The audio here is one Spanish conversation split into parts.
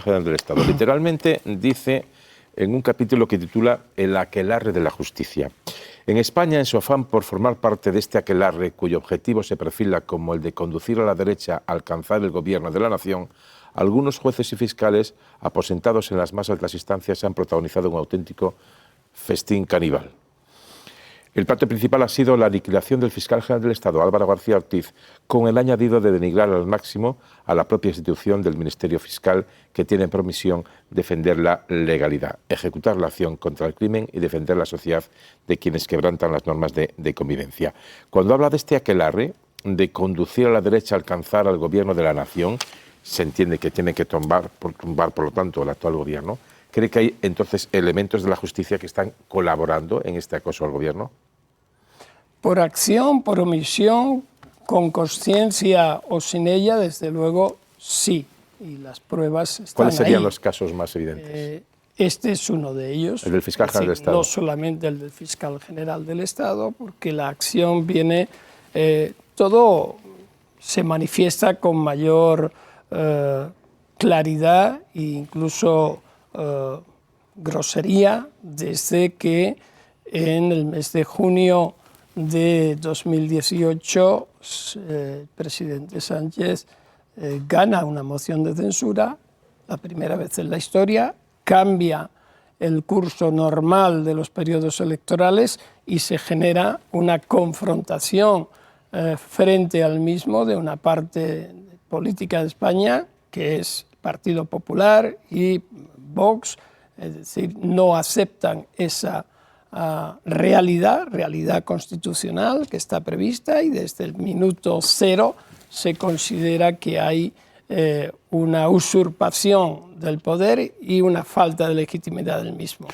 General del Estado. Literalmente dice en un capítulo que titula El aquelarre de la justicia. En España, en su afán por formar parte de este aquelarre, cuyo objetivo se perfila como el de conducir a la derecha a alcanzar el gobierno de la nación, algunos jueces y fiscales, aposentados en las más altas instancias, han protagonizado un auténtico festín caníbal. El plato principal ha sido la aniquilación del fiscal general del Estado, Álvaro García Ortiz, con el añadido de denigrar al máximo a la propia institución del Ministerio Fiscal, que tiene por misión defender la legalidad, ejecutar la acción contra el crimen y defender la sociedad de quienes quebrantan las normas de convivencia. Cuando habla de este aquelarre, de conducir a la derecha a alcanzar al gobierno de la nación, se entiende que tiene que tumbar, por lo tanto, el actual gobierno. ¿Cree que hay entonces elementos de la justicia que están colaborando en este acoso al gobierno? Por acción, por omisión, con consciencia o sin ella, desde luego sí. Y las pruebas están ahí. ¿Cuáles serían los casos más evidentes? Este es uno de ellos. El del fiscal general del Estado. No solamente el del fiscal general del Estado, porque la acción viene, todo se manifiesta con mayor claridad e incluso grosería desde que en el mes de junio de 2018 el presidente Sánchez gana una moción de censura, la primera vez en la historia, cambia el curso normal de los periodos electorales y se genera una confrontación frente al mismo de una parte política de España, que es el Partido Popular y Vox, es decir, no aceptan esa realidad constitucional que está prevista, y desde el minuto cero se considera que hay una usurpación del poder y una falta de legitimidad del mismo.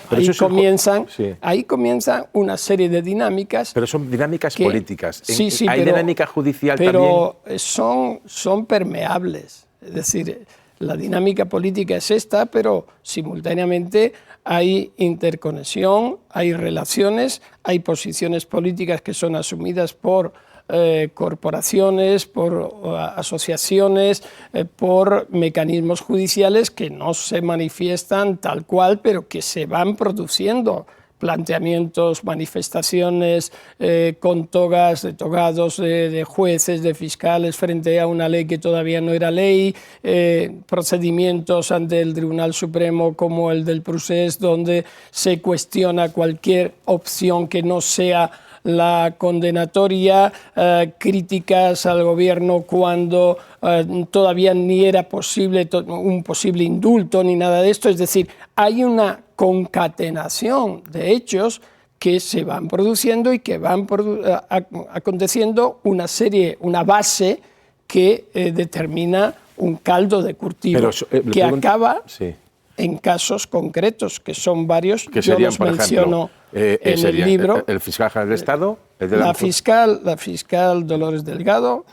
Ahí comienzan una serie de dinámicas. Pero son dinámicas políticas. Sí, ¿Hay dinámica judicial también? Pero son permeables. Es decir, la dinámica política es esta, pero simultáneamente hay interconexión, hay relaciones, hay posiciones políticas que son asumidas por corporaciones, por asociaciones, por mecanismos judiciales que no se manifiestan tal cual, pero que se van produciendo. Planteamientos, manifestaciones con togas de togados de jueces, de fiscales frente a una ley que todavía no era ley, procedimientos ante el Tribunal Supremo como el del procés, donde se cuestiona cualquier opción que no sea la condenatoria, críticas al gobierno cuando todavía ni era posible un posible indulto ni nada de esto. Es decir, hay una concatenación de hechos que se van produciendo y que van aconteciendo una base que determina un caldo de cultivo que acaba en casos concretos, que son varios, que serían, yo los menciono en el libro. ¿El fiscal general del Estado? La fiscal Dolores Delgado,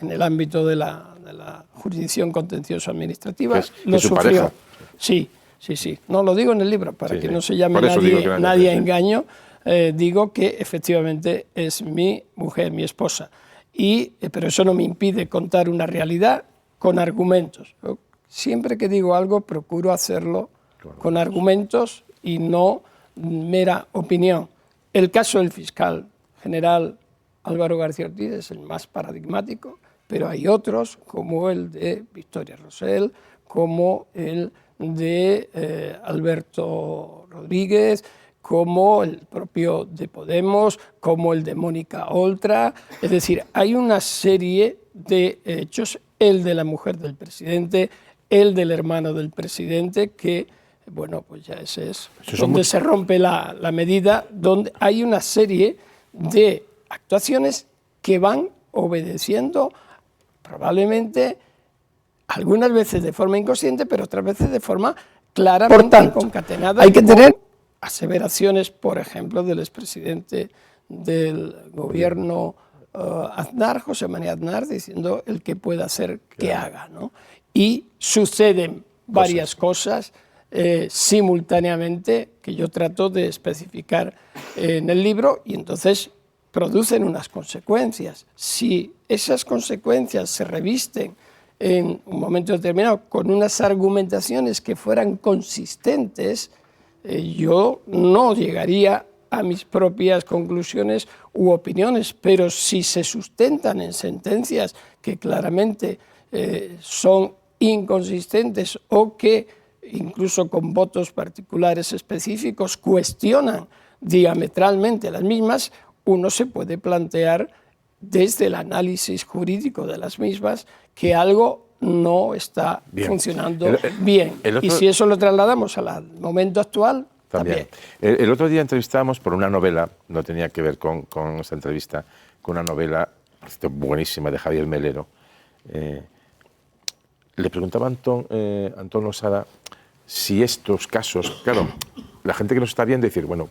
en el ámbito de la jurisdicción contencioso administrativa, lo sufrió. Sí. No lo digo en el libro para que no se llame nadie a engaño. Digo que efectivamente es mi mujer, mi esposa. Pero eso no me impide contar una realidad con argumentos. Yo, siempre que digo algo, procuro hacerlo con argumentos y no mera opinión. El caso del fiscal general Álvaro García Ortiz es el más paradigmático, pero hay otros, como el de Victoria Rosell, como el de Alberto Rodríguez, como el propio de Podemos, como el de Mónica Oltra. Es decir, hay una serie de hechos, el de la mujer del presidente, el del hermano del presidente, que, bueno, pues ya ese es donde se rompe la medida, donde hay una serie de actuaciones que van obedeciendo probablemente algunas veces de forma inconsciente, pero otras veces de forma claramente concatenada. Hay que tener aseveraciones, por ejemplo, del expresidente del gobierno Aznar, José María Aznar, diciendo el que pueda hacer que haga, ¿no? Y suceden varias cosas simultáneamente que yo trato de especificar en el libro, y entonces producen unas consecuencias. Si esas consecuencias se revisten en un momento determinado con unas argumentaciones que fueran consistentes, yo no llegaría a mis propias conclusiones u opiniones, pero si se sustentan en sentencias que claramente son inconsistentes o que incluso con votos particulares específicos cuestionan diametralmente las mismas, uno se puede plantear desde el análisis jurídico de las mismas que algo no está funcionando bien. Y si eso lo trasladamos al momento actual, también. El otro día entrevistábamos por una novela, no tenía que ver con esta entrevista, con una novela buenísima de Javier Melero. Le preguntaba a Antón Losada si estos casos, claro, la gente que nos está viendo decir, bueno,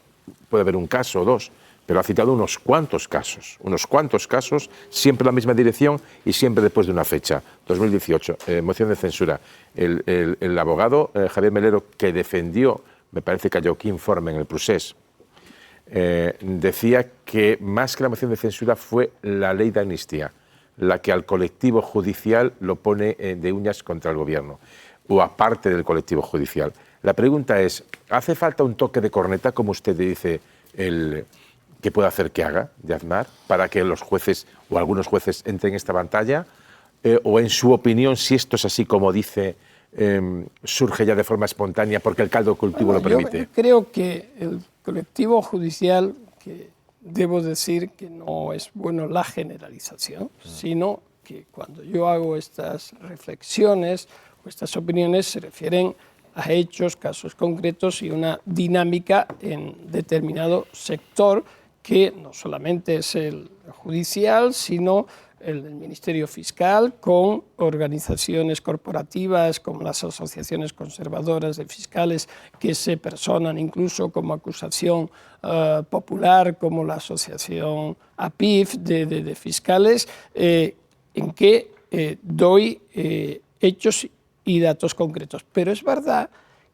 puede haber un caso o dos, pero ha citado unos cuantos casos, siempre en la misma dirección y siempre después de una fecha, 2018, moción de censura. El abogado Javier Melero, que defendió, me parece que a Joaquín Formen en el procés, decía que más que la moción de censura fue la ley de amnistía, la que al colectivo judicial lo pone de uñas contra el gobierno, o aparte del colectivo judicial. La pregunta es, ¿hace falta un toque de corneta, como usted dice, que pueda hacer que haga, de Aznar, para que los jueces o algunos jueces entren en esta pantalla? ¿O en su opinión, si esto es así como dice, surge ya de forma espontánea porque el caldo de cultivo lo permite? Yo creo que el colectivo judicial, que debo decir que no es bueno la generalización, sino que cuando yo hago estas reflexiones o estas opiniones se refieren a hechos, casos concretos y una dinámica en determinado sector que no solamente es el judicial, sino el del Ministerio Fiscal, con organizaciones corporativas como las asociaciones conservadoras de fiscales que se personan incluso como acusación popular, como la asociación APIF de fiscales, en que doy hechos y datos concretos. Pero es verdad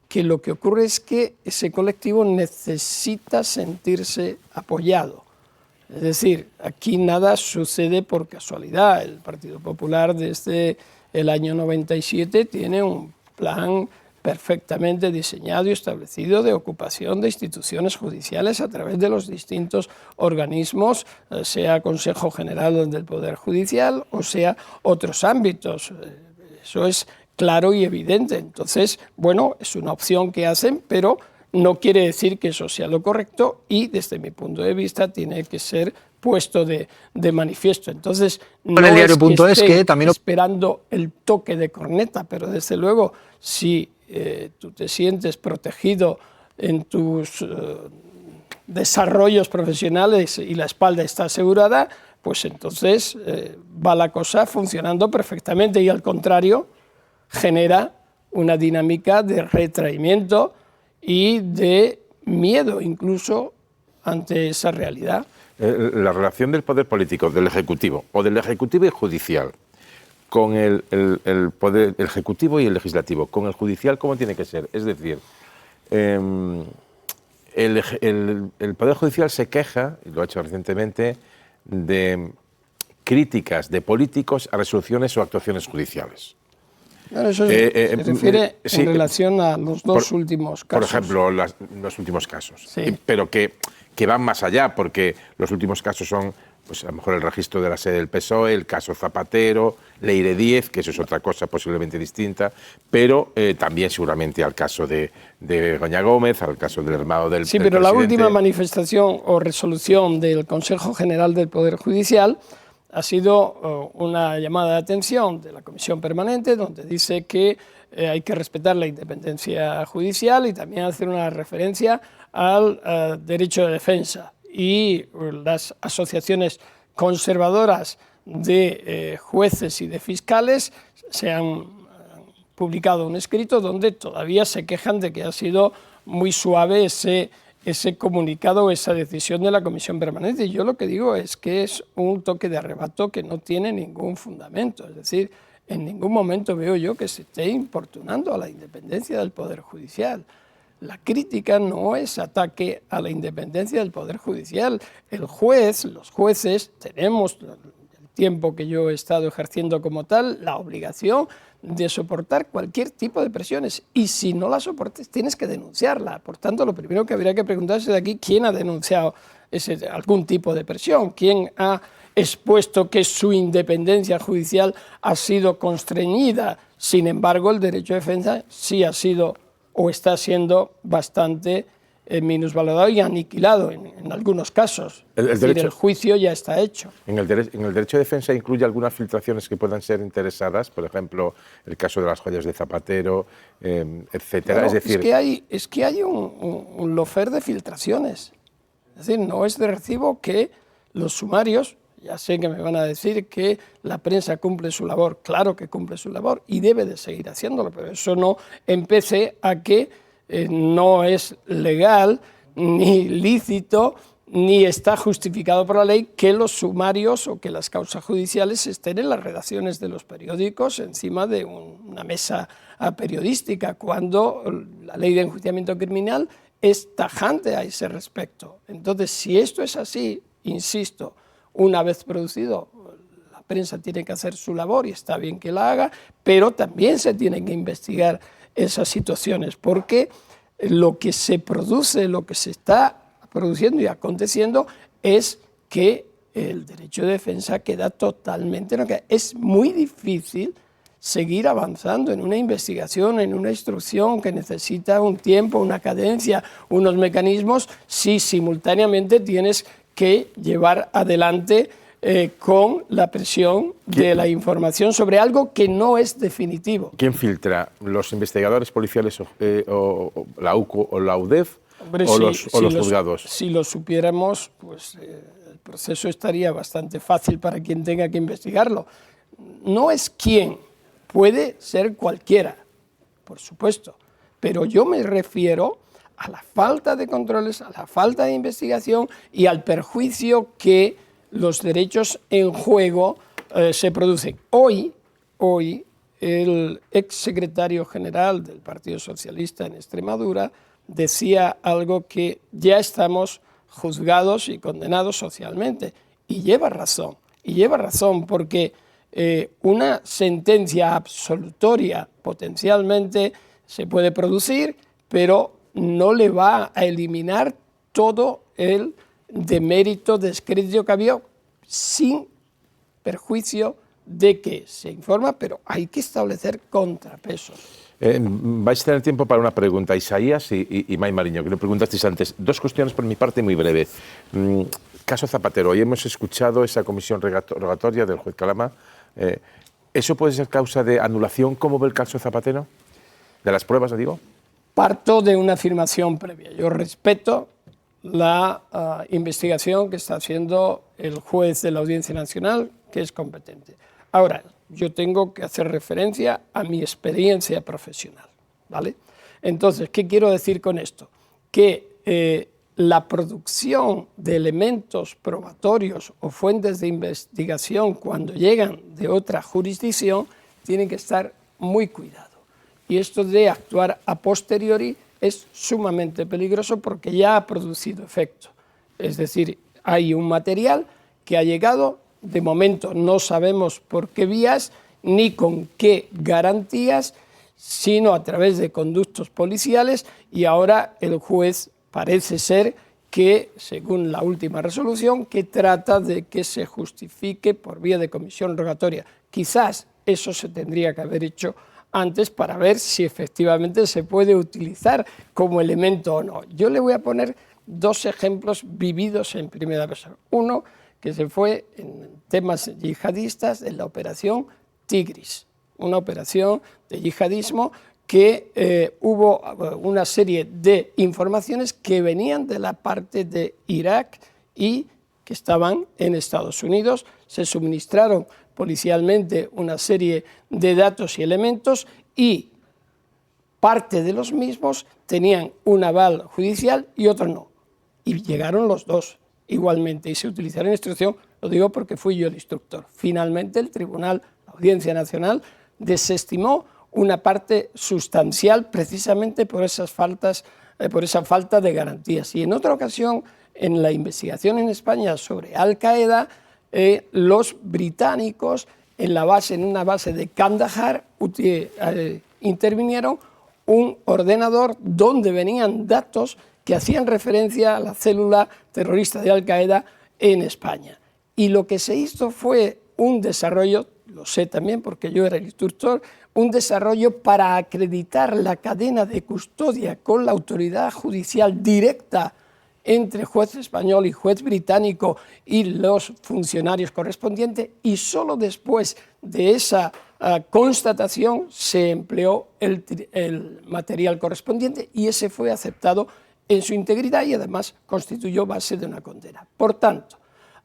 que lo que ocurre es que ese colectivo necesita sentirse apoyado. Es decir, aquí nada sucede por casualidad. El Partido Popular desde el año 97 tiene un plan perfectamente diseñado y establecido de ocupación de instituciones judiciales a través de los distintos organismos, sea Consejo General del Poder Judicial o sea otros ámbitos. Eso es claro y evidente. Entonces, bueno, es una opción que hacen, pero no quiere decir que eso sea lo correcto y, desde mi punto de vista, tiene que ser puesto de manifiesto. Entonces, no el diario.es que también esperando el toque de corneta, pero desde luego, si tú te sientes protegido en tus desarrollos profesionales y la espalda está asegurada, pues entonces va la cosa funcionando perfectamente y, al contrario, genera una dinámica de retraimiento y de miedo incluso ante esa realidad. La relación del poder político, del Ejecutivo, o del Ejecutivo y Judicial, con el poder el Ejecutivo y el Legislativo, con el Judicial, ¿cómo tiene que ser? Es decir, el Poder Judicial se queja, y lo ha hecho recientemente, de críticas de políticos a resoluciones o actuaciones judiciales. Bueno, eso se refiere en relación a los dos últimos casos. Por ejemplo, los últimos casos. Sí. Pero que van más allá, porque los últimos casos son, pues a lo mejor el registro de la sede del PSOE, el caso Zapatero, Leire 10, que eso es otra cosa posiblemente distinta, pero también seguramente al caso de Doña Gómez, al caso del hermano del Sí, pero presidente. La última manifestación o resolución del Consejo General del Poder Judicial ha sido una llamada de atención de la Comisión Permanente, donde dice que hay que respetar la independencia judicial y también hacer una referencia al derecho de defensa. Y las asociaciones conservadoras de jueces y de fiscales se han publicado un escrito donde todavía se quejan de que ha sido muy suave ese comunicado, esa decisión de la Comisión Permanente. Y yo lo que digo es que es un toque de arrebato que no tiene ningún fundamento. Es decir, en ningún momento veo yo que se esté importunando a la independencia del Poder Judicial. La crítica no es ataque a la independencia del Poder Judicial. El juez, los jueces, tenemos el tiempo que yo he estado ejerciendo como tal, la obligación de soportar cualquier tipo de presiones. Y si no la soportes, tienes que denunciarla. Por tanto, lo primero que habría que preguntarse de aquí, ¿quién ha denunciado algún tipo de presión? ¿Quién ha expuesto que su independencia judicial ha sido constreñida? Sin embargo, el derecho de defensa sí ha sido o está siendo bastante minusvalorado y aniquilado en algunos casos. El juicio ya está hecho. ¿En el derecho de defensa incluye algunas filtraciones que puedan ser interesadas? Por ejemplo, el caso de las joyas de Zapatero, etcétera. Claro, es decir, es que hay un lofer de filtraciones. Es decir, no es de recibo que los sumarios, ya sé que me van a decir que la prensa cumple su labor, claro que cumple su labor y debe de seguir haciéndolo, pero eso no empece a que no es legal, ni lícito, ni está justificado por la ley que los sumarios o que las causas judiciales estén en las redacciones de los periódicos encima de una mesa periodística, cuando la ley de enjuiciamiento criminal es tajante a ese respecto. Entonces, si esto es así, insisto, una vez producido, la prensa tiene que hacer su labor y está bien que la haga, pero también se tienen que investigar esas situaciones, porque lo que se produce, lo que se está produciendo y aconteciendo es que el derecho de defensa queda totalmente... Es muy difícil seguir avanzando en una investigación, en una instrucción que necesita un tiempo, una cadencia, unos mecanismos, si simultáneamente tienes que llevar adelante con la presión de la información sobre algo que no es definitivo. ¿Quién filtra? ¿Los investigadores policiales o la UCO o la UDEF? Hombre, o los juzgados? Si lo supiéramos, pues el proceso estaría bastante fácil para quien tenga que investigarlo. No es quién, puede ser cualquiera, por supuesto, pero yo me refiero a la falta de controles, a la falta de investigación y al perjuicio que los derechos en juego se producen. Hoy, el exsecretario general del Partido Socialista en Extremadura decía algo que ya estamos juzgados y condenados socialmente. Y lleva razón porque una sentencia absolutoria potencialmente se puede producir, pero no le va a eliminar todo el demérito, descrédito que había, sin perjuicio de que se informa, pero hay que establecer contrapesos. Vais a tener tiempo para una pregunta. Isaías y May Mariño, que lo preguntasteis antes. Dos cuestiones por mi parte muy breve. Caso Zapatero. Hoy hemos escuchado esa comisión rogatoria del juez Calama. ¿Eso puede ser causa de anulación? ¿Cómo ve el caso Zapatero? ¿De las pruebas, digo? Parto de una afirmación previa. Yo respeto la investigación que está haciendo el juez de la Audiencia Nacional, que es competente. Ahora, yo tengo que hacer referencia a mi experiencia profesional, ¿vale? Entonces, ¿qué quiero decir con esto? Que la producción de elementos probatorios o fuentes de investigación cuando llegan de otra jurisdicción tiene que estar muy cuidado. Y esto de actuar a posteriori es sumamente peligroso porque ya ha producido efecto. Es decir, hay un material que ha llegado, de momento no sabemos por qué vías ni con qué garantías, sino a través de conductos policiales, y ahora el juez parece ser que, según la última resolución, que trata de que se justifique por vía de comisión rogatoria. Quizás eso se tendría que haber hecho antes para ver si efectivamente se puede utilizar como elemento o no. Yo le voy a poner dos ejemplos vividos en primera persona. Uno, que se fue en temas yihadistas en la operación Tigris, una operación de yihadismo que hubo una serie de informaciones que venían de la parte de Irak y que estaban en Estados Unidos. Se suministraron policialmente una serie de datos y elementos y parte de los mismos tenían un aval judicial y otros no. Y llegaron los dos igualmente y se utilizaron instrucción, lo digo porque fui yo el instructor. Finalmente el Tribunal, la Audiencia Nacional, desestimó una parte sustancial precisamente por esa falta de garantías. Y en otra ocasión, en la investigación en España sobre Al Qaeda, los británicos en una base de Kandahar intervinieron un ordenador donde venían datos que hacían referencia a la célula terrorista de Al-Qaeda en España. Y lo que se hizo fue un desarrollo, lo sé también porque yo era el instructor, un desarrollo para acreditar la cadena de custodia con la autoridad judicial directa entre juez español y juez británico y los funcionarios correspondientes, y solo después de esa constatación se empleó el material correspondiente y ese fue aceptado en su integridad y además constituyó base de una condena. Por tanto,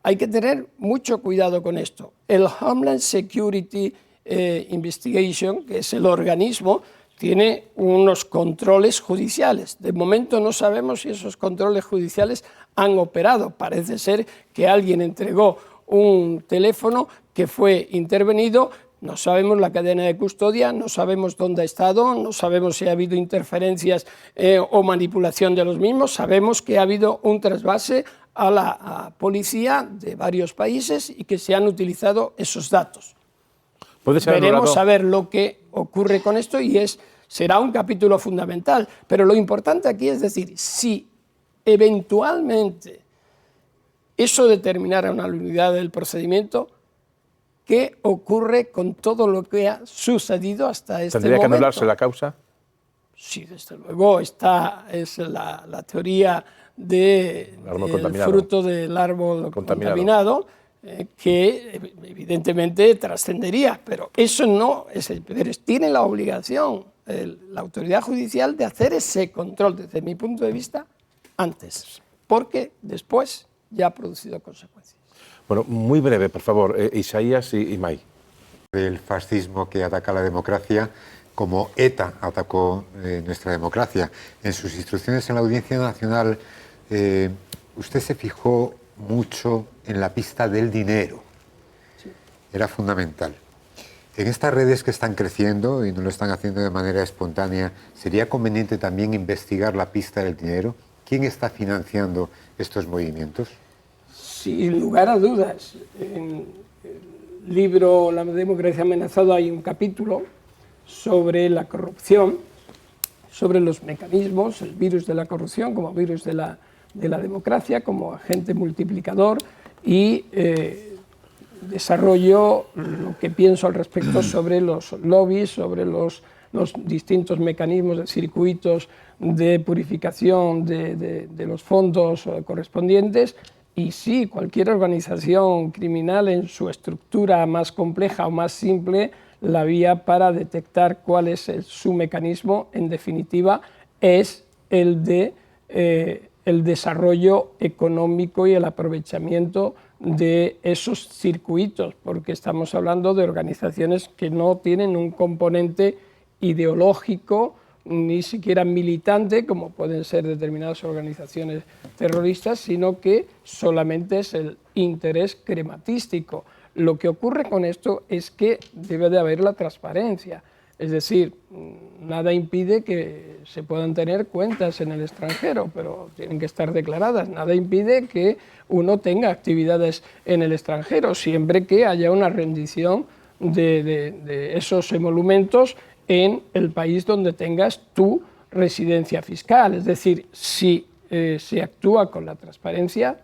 hay que tener mucho cuidado con esto. El Homeland Security Investigation, que es el organismo, tiene unos controles judiciales. De momento no sabemos si esos controles judiciales han operado. Parece ser que alguien entregó un teléfono que fue intervenido. No sabemos la cadena de custodia, no sabemos dónde ha estado, no sabemos si ha habido interferencias o manipulación de los mismos. Sabemos que ha habido un trasvase a la policía de varios países y que se han utilizado esos datos. Veremos a ver lo que ocurre con esto y será un capítulo fundamental. Pero lo importante aquí es decir, si eventualmente eso determinara una nulidad del procedimiento, ¿qué ocurre con todo lo que ha sucedido hasta este momento? ¿Tendría que anularse la causa? Sí, desde luego. Esta es la teoría del fruto del árbol contaminado que evidentemente trascendería, pero eso no es tiene la obligación la autoridad judicial de hacer ese control, desde mi punto de vista, antes, porque después ya ha producido consecuencias. Bueno, muy breve, por favor, Isaías y May. El fascismo que ataca la democracia, como ETA atacó nuestra democracia. En sus instrucciones en la Audiencia Nacional, usted se fijó mucho en la pista del dinero. Sí. Era fundamental. En estas redes que están creciendo y no lo están haciendo de manera espontánea, ¿sería conveniente también investigar la pista del dinero? ¿Quién está financiando estos movimientos? Sin lugar a dudas. En el libro La democracia amenazada hay un capítulo sobre la corrupción, sobre los mecanismos, el virus de la corrupción como virus de la democracia, como agente multiplicador y desarrollo lo que pienso al respecto sobre los lobbies, sobre los distintos mecanismos de circuitos de purificación de los fondos correspondientes. Y sí, cualquier organización criminal en su estructura más compleja o más simple, la vía para detectar cuál es su mecanismo, en definitiva, es el de el desarrollo económico y el aprovechamiento de esos circuitos, porque estamos hablando de organizaciones que no tienen un componente ideológico ni siquiera militante, como pueden ser determinadas organizaciones terroristas, sino que solamente es el interés crematístico. Lo que ocurre con esto es que debe de haber la transparencia, es decir, nada impide que se puedan tener cuentas en el extranjero, pero tienen que estar declaradas. Nada impide que uno tenga actividades en el extranjero, siempre que haya una rendición de esos emolumentos en el país donde tengas tu residencia fiscal. Es decir, si se actúa con la transparencia,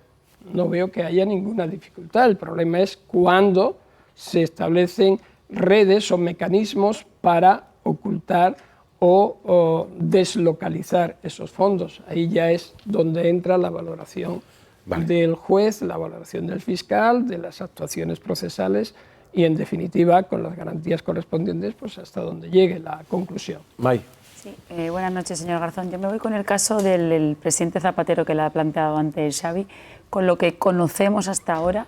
no veo que haya ninguna dificultad. El problema es cuando se establecen redes o mecanismos para ocultar o deslocalizar esos fondos. Ahí ya es donde entra la valoración del juez, la valoración del fiscal, de las actuaciones procesales y, en definitiva, con las garantías correspondientes, pues hasta donde llegue la conclusión. May. Sí, buenas noches, señor Garzón. Yo me voy con el caso del presidente Zapatero, que le ha planteado antes Xavi. Con lo que conocemos hasta ahora,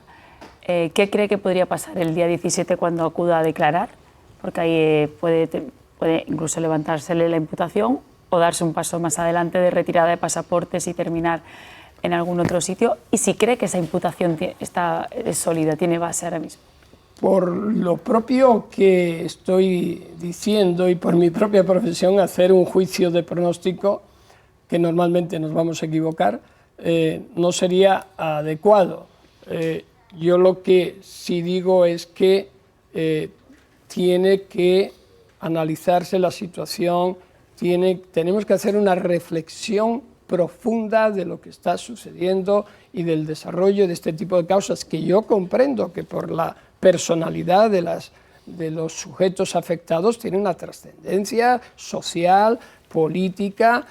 ¿qué cree que podría pasar el día 17 cuando acuda a declarar? Porque ahí puede incluso levantársele la imputación o darse un paso más adelante de retirada de pasaportes y terminar en algún otro sitio. Y si cree que esa imputación es sólida, tiene base ahora mismo. Por lo propio que estoy diciendo y por mi propia profesión, hacer un juicio de pronóstico, que normalmente nos vamos a equivocar, no sería adecuado. Yo lo que sí digo es que tiene que analizarse la situación, tenemos que hacer una reflexión profunda de lo que está sucediendo y del desarrollo de este tipo de causas, que yo comprendo que por la personalidad de los sujetos afectados tiene una trascendencia social, política,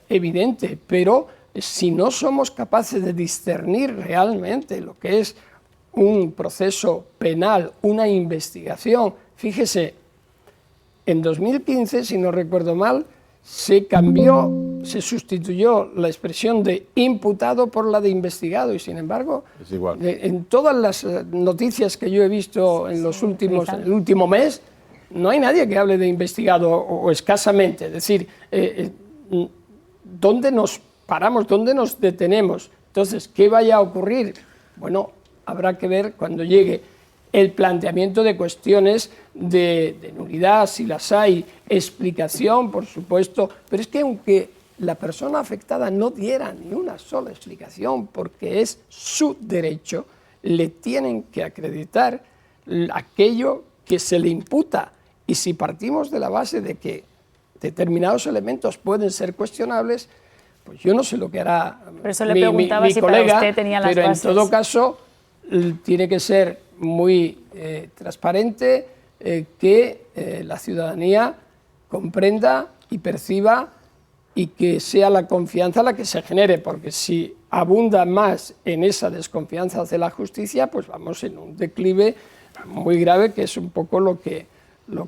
evidente, pero si no somos capaces de discernir realmente lo que es un proceso penal, una investigación, fíjese, en 2015, si no recuerdo mal, se sustituyó la expresión de imputado por la de investigado, y sin embargo, es igual. En todas las noticias que yo he visto en el último mes, no hay nadie que hable de investigado o escasamente. Es decir, ¿dónde nos paramos? ¿Dónde nos detenemos? Entonces, ¿qué vaya a ocurrir? Bueno, habrá que ver cuando llegue el planteamiento de cuestiones de nulidad, si las hay, explicación, por supuesto, pero es que aunque la persona afectada no diera ni una sola explicación, porque es su derecho, le tienen que acreditar aquello que se le imputa. Y si partimos de la base de que determinados elementos pueden ser cuestionables, pues yo no sé lo que hará mi si colega, para usted tenía las pero bases. En todo caso tiene que ser muy transparente, que la ciudadanía comprenda y perciba y que sea la confianza la que se genere, porque si abunda más en esa desconfianza hacia la justicia, pues vamos en un declive muy grave, que es un poco lo que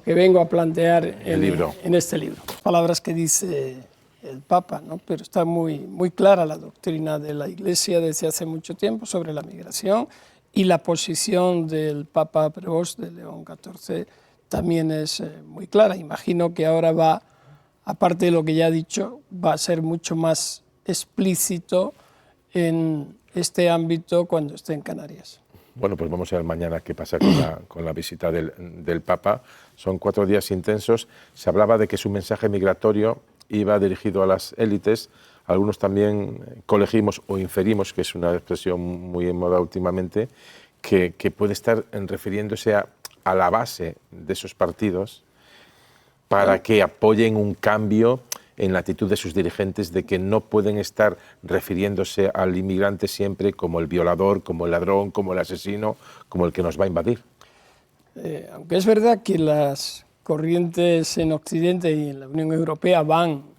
vengo a plantear en este libro. Palabras que dice el Papa, ¿no? Pero está muy clara la doctrina de la Iglesia desde hace mucho tiempo sobre la migración, y la posición del Papa Prevost de León XIV también es muy clara. Imagino que ahora va, aparte de lo que ya ha dicho, va a ser mucho más explícito en este ámbito cuando esté en Canarias. Bueno, pues vamos a ver mañana qué pasa con la visita del Papa. Son 4 días intensos. Se hablaba de que su mensaje migratorio iba dirigido a las élites. Algunos también colegimos o inferimos, que es una expresión muy en moda últimamente, que puede estar refiriéndose a la base de esos partidos para que apoyen un cambio en la actitud de sus dirigentes, de que no pueden estar refiriéndose al inmigrante siempre como el violador, como el ladrón, como el asesino, como el que nos va a invadir. Aunque es verdad que las corrientes en Occidente y en la Unión Europea van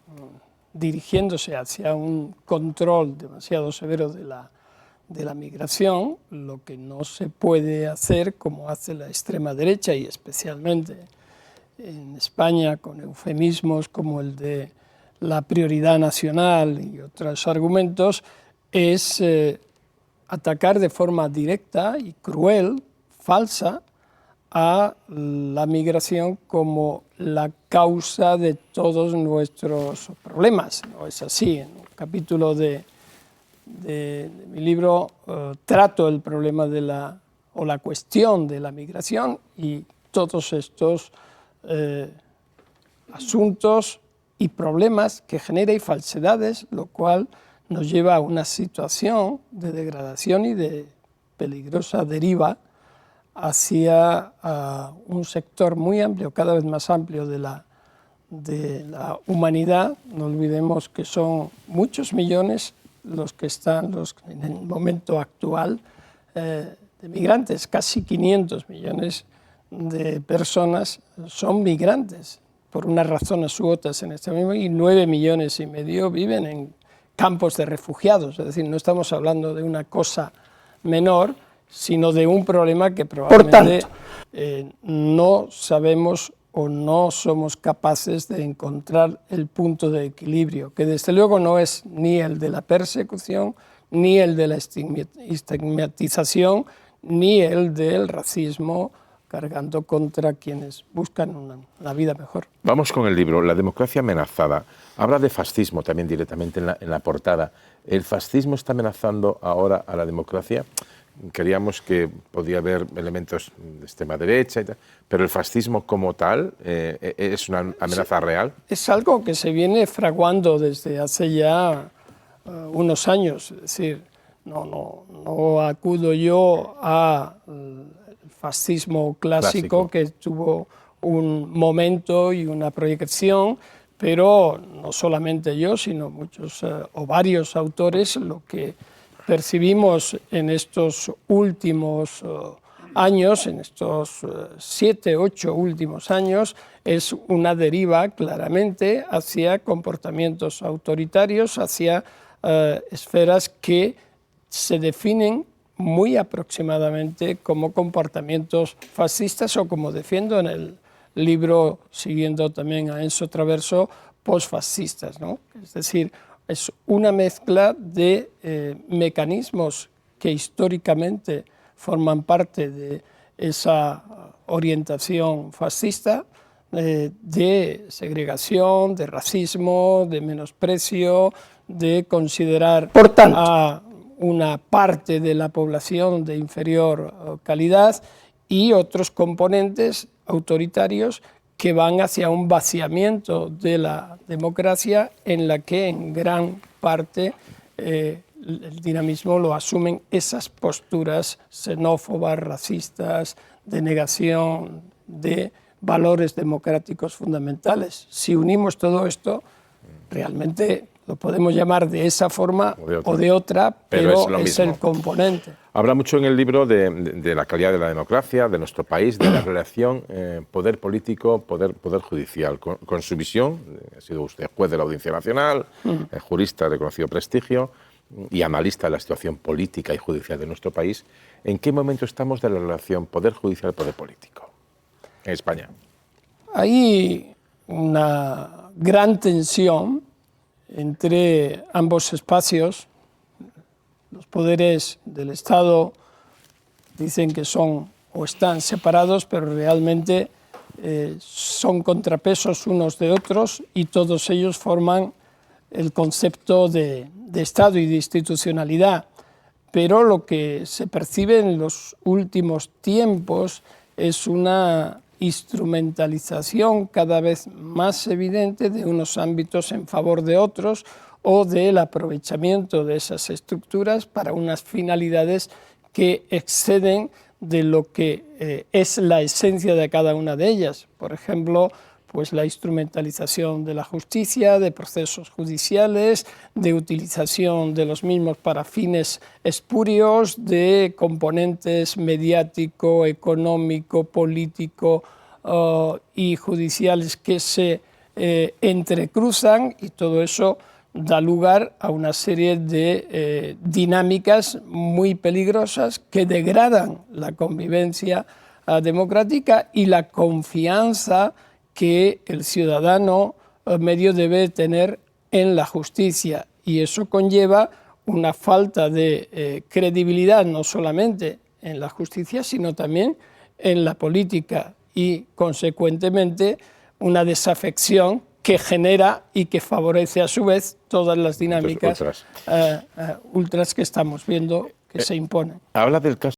dirigiéndose hacia un control demasiado severo de la migración, lo que no se puede hacer, como hace la extrema derecha, y especialmente en España con eufemismos como el de la prioridad nacional y otros argumentos, es atacar de forma directa y cruel, falsa, a la migración como la causa de todos nuestros problemas. No es así. En un capítulo de mi libro trato el problema o la cuestión de la migración y todos estos asuntos y problemas que genera y falsedades, lo cual nos lleva a una situación de degradación y de peligrosa deriva hacia un sector muy amplio, cada vez más amplio de la humanidad. No olvidemos que son muchos millones los que están en el momento actual de migrantes, casi 500 millones de personas son migrantes por unas razones u otras en este momento, y 9,5 millones viven en campos de refugiados. Es decir, no estamos hablando de una cosa menor, sino de un problema que probablemente no sabemos o no somos capaces de encontrar el punto de equilibrio, que desde luego no es ni el de la persecución, ni el de la estigmatización, ni el del racismo, cargando contra quienes buscan una vida mejor. Vamos con el libro, La democracia amenazada. Habla de fascismo también directamente en la portada. ¿El fascismo está amenazando ahora a la democracia? Creíamos que podía haber elementos de extrema derecha, y tal, pero el fascismo como tal es una amenaza real. Es algo que se viene fraguando desde hace ya unos años. Es decir, no acudo yo al fascismo clásico que tuvo un momento y una proyección, pero no solamente yo, sino muchos o varios autores, lo que percibimos en estos últimos años, en estos 7, 8 últimos años, es una deriva claramente hacia comportamientos autoritarios, hacia esferas que se definen muy aproximadamente como comportamientos fascistas o, como defiendo en el libro, siguiendo también a Enzo Traverso, posfascistas, ¿no? Es decir, es una mezcla de mecanismos que históricamente forman parte de esa orientación fascista, de segregación, de racismo, de menosprecio, de considerar por tanto a una parte de la población de inferior calidad y otros componentes autoritarios que van hacia un vaciamiento de la democracia en la que en gran parte el dinamismo lo asumen esas posturas xenófobas, racistas, de negación de valores democráticos fundamentales. Si unimos todo esto, realmente lo podemos llamar de esa forma o de otra, pero es el componente. Habla mucho en el libro de la calidad de la democracia, de nuestro país, de la relación poder político, poder judicial. Con su visión, ha sido usted juez de la Audiencia Nacional, jurista de reconocido prestigio y analista de la situación política y judicial de nuestro país. ¿En qué momento estamos de la relación poder judicial y poder político en España? Hay una gran tensión entre ambos espacios. Los poderes del Estado dicen que son o están separados, pero realmente son contrapesos unos de otros y todos ellos forman el concepto de Estado y de institucionalidad. Pero lo que se percibe en los últimos tiempos es una instrumentalización cada vez más evidente de unos ámbitos en favor de otros o del aprovechamiento de esas estructuras para unas finalidades que exceden de lo que es la esencia de cada una de ellas. Por ejemplo, pues la instrumentalización de la justicia, de procesos judiciales, de utilización de los mismos para fines espurios, de componentes mediático, económico, político y judiciales que se entrecruzan, y todo eso da lugar a una serie de dinámicas muy peligrosas que degradan la convivencia democrática y la confianza que el ciudadano medio debe tener en la justicia, y eso conlleva una falta de credibilidad no solamente en la justicia sino también en la política y consecuentemente una desafección que genera y que favorece a su vez todas las dinámicas ultras que estamos viendo que se imponen. Habla del caso.